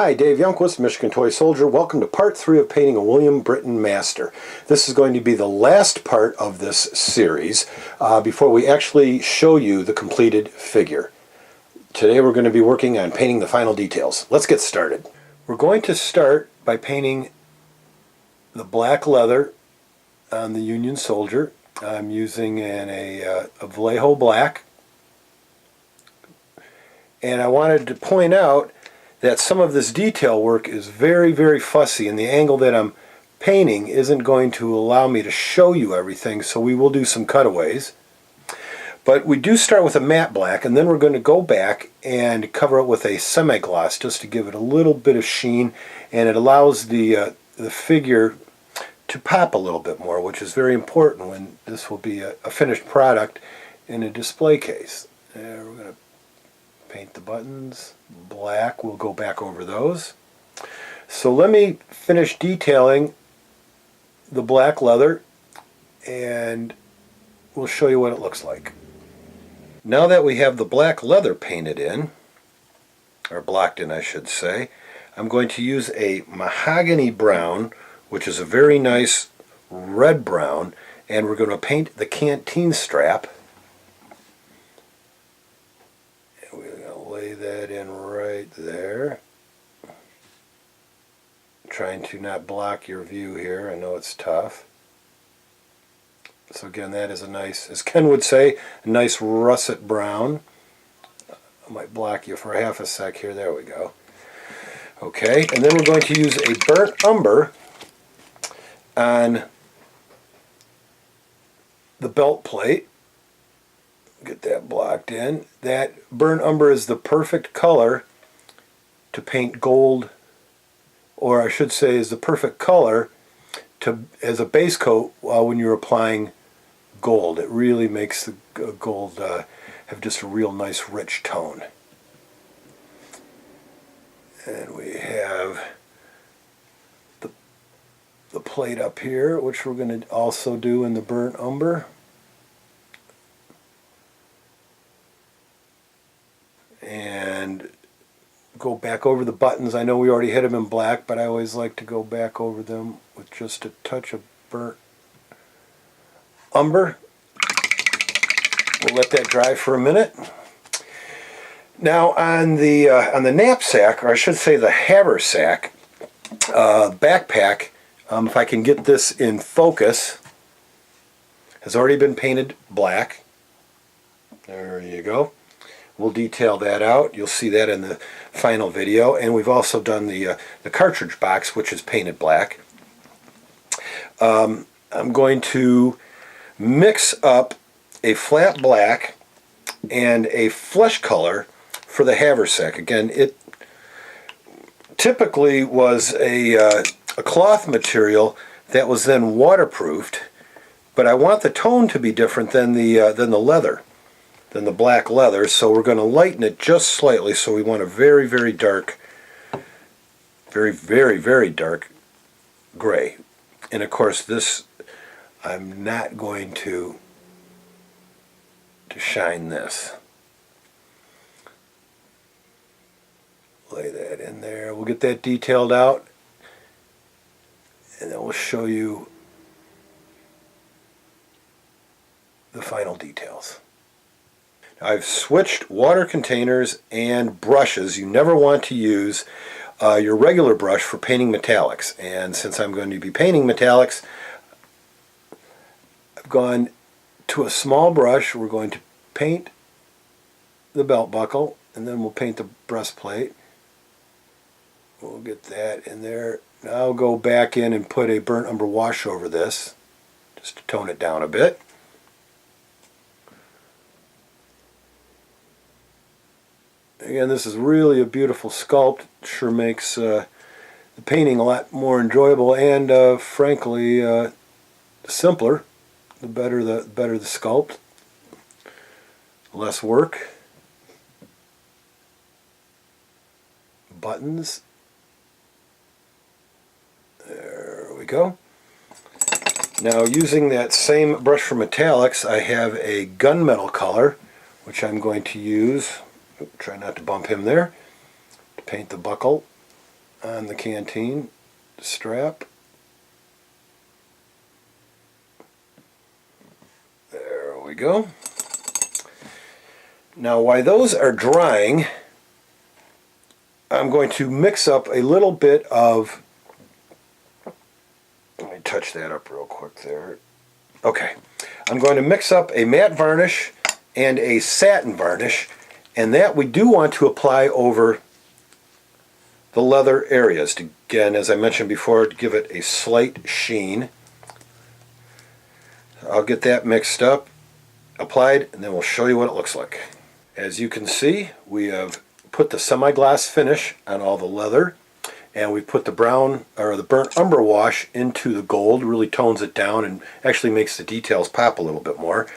Hi, Dave Youngquist, Michigan Toy Soldier. Welcome to part 3 of painting a William Britton Master. This is going to be the last part of this series before we actually show you the completed figure. Today we're going to be working on painting the final details. Let's get started. We're going to start by painting the black leather on the Union Soldier. I'm using a Vallejo black. And I wanted to point out that some of this detail work is very, very fussy, and the angle that I'm painting isn't going to allow me to show you everything, so we will do some cutaways. But we do start with a matte black, and then we're going to go back and cover it with a semi-gloss just to give it a little bit of sheen, and it allows the figure to pop a little bit more, which is very important when this will be a finished product in a display case. There, we're going to paint the buttons black. We'll go back over those. So let me finish detailing the black leather and we'll show you what it looks like. Now that we have the black leather painted in, or blocked in I should say, I'm going to use a mahogany brown, which is a very nice red brown, and we're going to paint the canteen strap. Lay that in right there. Trying to not block your view here. I know it's tough. So again, that is a nice, as Ken would say, a nice russet brown. I might block you for half a sec here. There we go. Okay, and then we're going to use a burnt umber on the belt plate. Get that blocked in. That burnt umber is the perfect color to paint gold, or I should say is the perfect color to as a base coat when you're applying gold. It really makes the gold have just a real nice rich tone. And we have the plate up here, which we're going to also do in the burnt umber. And go back over the buttons. I know we already hit them in black, but I always like to go back over them with just a touch of burnt umber. We'll let that dry for a minute. Now on the knapsack, or I should say the haversack backpack, if I can get this in focus, has already been painted black. There you go. We'll detail that out. You'll see that in the final video. And we've also done the cartridge box, which is painted black. I'm going to mix up a flat black and a flesh color for the haversack. Again, it typically was a cloth material that was then waterproofed, but I want the tone to be different than the leather. Than the black leather, so we're going to lighten it just slightly. So we want a very, very dark, very, very, very dark gray. And of course this, I'm not going to shine this. Lay that in there. We'll get that detailed out, and then we'll show you the final details. I've switched water containers and brushes. You never want to use your regular brush for painting metallics. And since I'm going to be painting metallics, I've gone to a small brush. We're going to paint the belt buckle, and then we'll paint the breastplate. We'll get that in there. Now I'll go back in and put a burnt umber wash over this, just to tone it down a bit. Again, this is really a beautiful sculpt. Sure makes the painting a lot more enjoyable and, frankly, simpler. The better the sculpt. Less work. Buttons. There we go. Now, using that same brush for metallics, I have a gunmetal color, which I'm going to use. Try not to bump him there. To paint the buckle on the canteen strap. There we go. Now while those are drying, I'm going to mix up a little bit of, let me touch that up real quick there. Okay, I'm going to mix up a matte varnish and a satin varnish, and that we do want to apply over the leather areas to, again, as I mentioned before, to give it a slight sheen. I'll get that mixed up, applied, and then we'll show you what it looks like. As you can see, we have put the semi-gloss finish on all the leather, and we put the brown or the burnt umber wash into the gold. Really tones it down and actually makes the details pop a little bit more.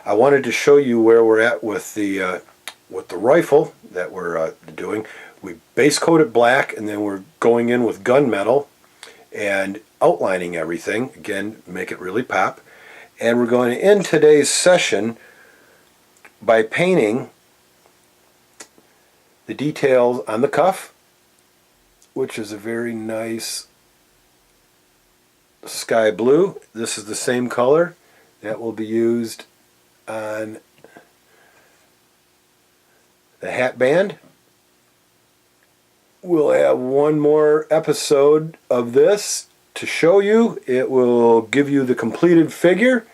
I wanted to show you where we're at with the rifle that we're doing. We base coat it black, and then we're going in with gunmetal and outlining everything. Again, make it really pop. And we're going to end today's session by painting the details on the cuff, which is a very nice sky blue. This is the same color that will be used on the hat band. We'll have one more episode of this to show you. It will give you the completed figure.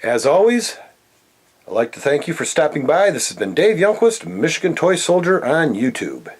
As always, I'd like to thank you for stopping by. This has been Dave Youngquist, Michigan Toy Soldier on YouTube.